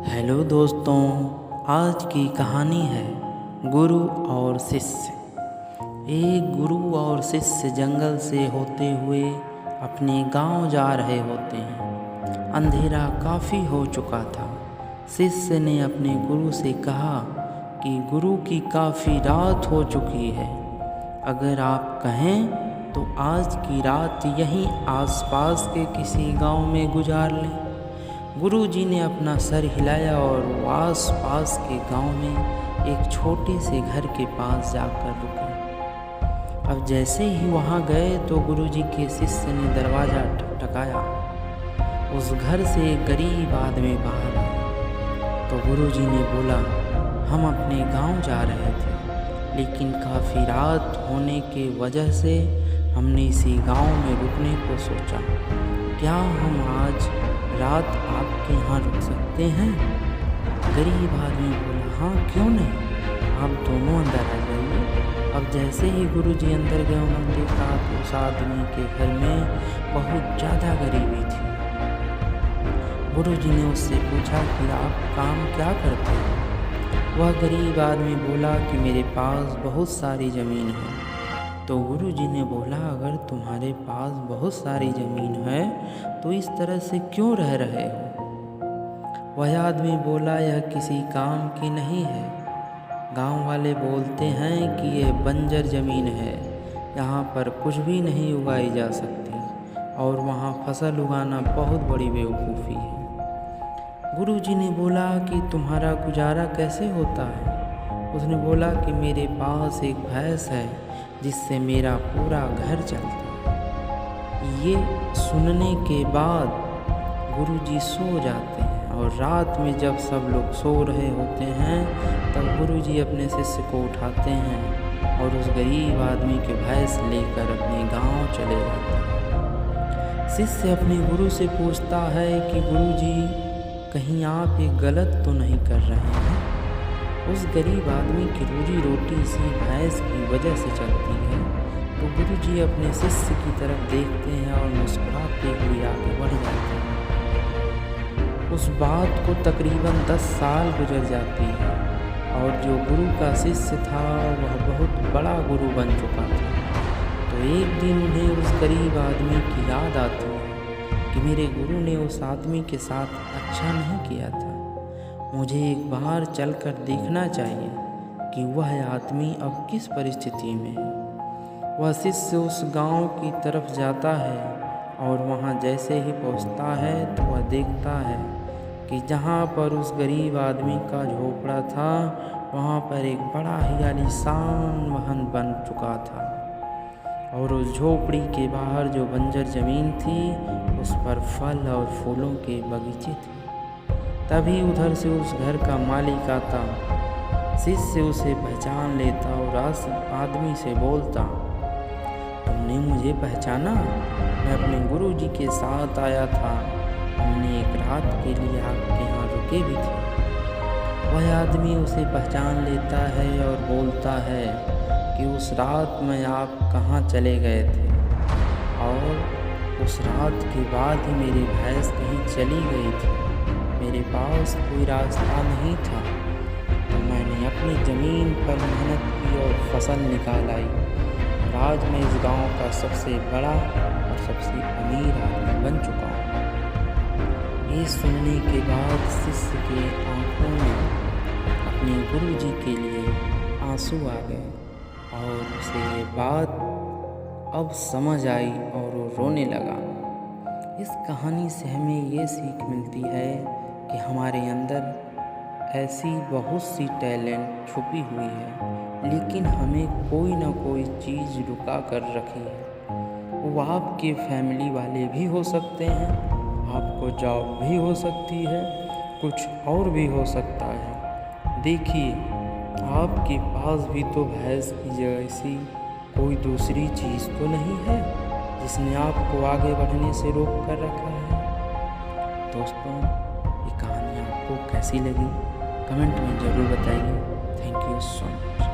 Hello दोस्तों, आज की कहानी है गुरु और शिष्य। एक गुरु और शिष्य जंगल से होते हुए अपने गांव जा रहे होते हैं। अंधेरा काफ़ी हो चुका था। शिष्य ने अपने गुरु से कहा कि गुरु की काफ़ी रात हो चुकी है, अगर आप कहें तो आज की रात यहीं आसपास के किसी गांव में गुजार लें। गुरुजी ने अपना सर हिलाया और वो आस पास के गांव में एक छोटे से घर के पास जाकर रुके। अब जैसे ही वहां गए तो गुरुजी के शिष्य ने दरवाज़ा ठकठकाया। उस घर से एक गरीब आदमी बाहर आया तो गुरुजी ने बोला, हम अपने गांव जा रहे थे, लेकिन काफ़ी रात होने के वजह से हमने इसी गांव में रुकने को सोचा। क्या हम आज रात आपके यहाँ रुक सकते हैं? गरीब आदमी बोला, हाँ क्यों नहीं, आप दोनों अंदर आ जाइए। अब जैसे ही गुरुजी अंदर गए उन्होंने देखा तो उस आदमी के घर में बहुत ज़्यादा गरीबी थी। गुरुजी ने उससे पूछा कि आप काम क्या करते हैं? वह गरीब आदमी बोला कि मेरे पास बहुत सारी ज़मीन है। तो गुरुजी ने बोला, अगर तुम्हारे पास बहुत सारी ज़मीन है तो इस तरह से क्यों रह रहे हो? वह आदमी बोला, यह किसी काम की नहीं है। गांव वाले बोलते हैं कि यह बंजर ज़मीन है, यहाँ पर कुछ भी नहीं उगाई जा सकती और वहाँ फसल उगाना बहुत बड़ी बेवकूफ़ी है। गुरुजी ने बोला कि तुम्हारा गुजारा कैसे होता है? उसने बोला कि मेरे पास एक भैंस है जिससे मेरा पूरा घर चलता है। ये सुनने के बाद गुरुजी सो जाते हैं और रात में जब सब लोग सो रहे होते हैं तब गुरुजी अपने शिष्य को उठाते हैं और उस गरीब आदमी के भैंस लेकर अपने गांव चले जाते हैं। शिष्य अपने गुरु से पूछता है कि गुरुजी, कहीं आप ये गलत तो नहीं कर रहे हैं? उस गरीब आदमी की रोजी रोटी इसी भैंस की वजह से चलती है। तो गुरुजी अपने शिष्य की तरफ देखते हैं और मुस्कुराते हुए आगे बढ़ जाते हैं। उस बात को तकरीबन 10 साल गुजर जाती है और जो गुरु का शिष्य था वह बहुत बड़ा गुरु बन चुका था। तो एक दिन उन्हें उस गरीब आदमी की याद आती है कि मेरे गुरु ने उस आदमी के साथ अच्छा नहीं किया था, मुझे एक बार चलकर देखना चाहिए कि वह आदमी अब किस परिस्थिति में है। वह शिष्य उस गांव की तरफ जाता है और वहां जैसे ही पहुंचता है तो वह देखता है कि जहां पर उस गरीब आदमी का झोपड़ा था वहां पर एक बड़ा ही आलीशान महल बन चुका था और उस झोपड़ी के बाहर जो बंजर ज़मीन थी उस पर फल और फूलों के बगीचे थे। तभी उधर से उस घर का मालिक आता। शिष्य उसे पहचान लेता और आदमी से बोलता, तुमने मुझे पहचाना? मैं अपने गुरुजी के साथ आया था, हमने एक रात के लिए आपके यहाँ रुके भी थे। वह आदमी उसे पहचान लेता है और बोलता है कि उस रात में आप कहाँ चले गए थे और उस रात के बाद ही मेरी भैंस कहीं चली गई थी। मेरे पास कोई रास्ता नहीं था तो मैंने अपनी ज़मीन पर मेहनत की और फसल निकाल आई और आज मैं इस गांव का सबसे बड़ा और सबसे अमीर आदमी बन चुका हूँ। ये सुनने के बाद शिष्य के आंखों में अपने गुरुजी के लिए आंसू आ गए और उसे ये बात अब समझ आई और वो रोने लगा। इस कहानी से हमें ये सीख मिलती है कि हमारे अंदर ऐसी बहुत सी टैलेंट छुपी हुई है, लेकिन हमें कोई ना कोई चीज़ रुका कर रखी है। वो आपके फैमिली वाले भी हो सकते हैं, आपको जॉब भी हो सकती है, कुछ और भी हो सकता है। देखिए, आपके पास भी तो भैंस की जैसी कोई दूसरी चीज़ तो नहीं है जिसने आपको आगे बढ़ने से रोक कर रखा है। दोस्तों, ये कहानी आपको कैसी लगी कमेंट में ज़रूर बताइए। Thank you so much.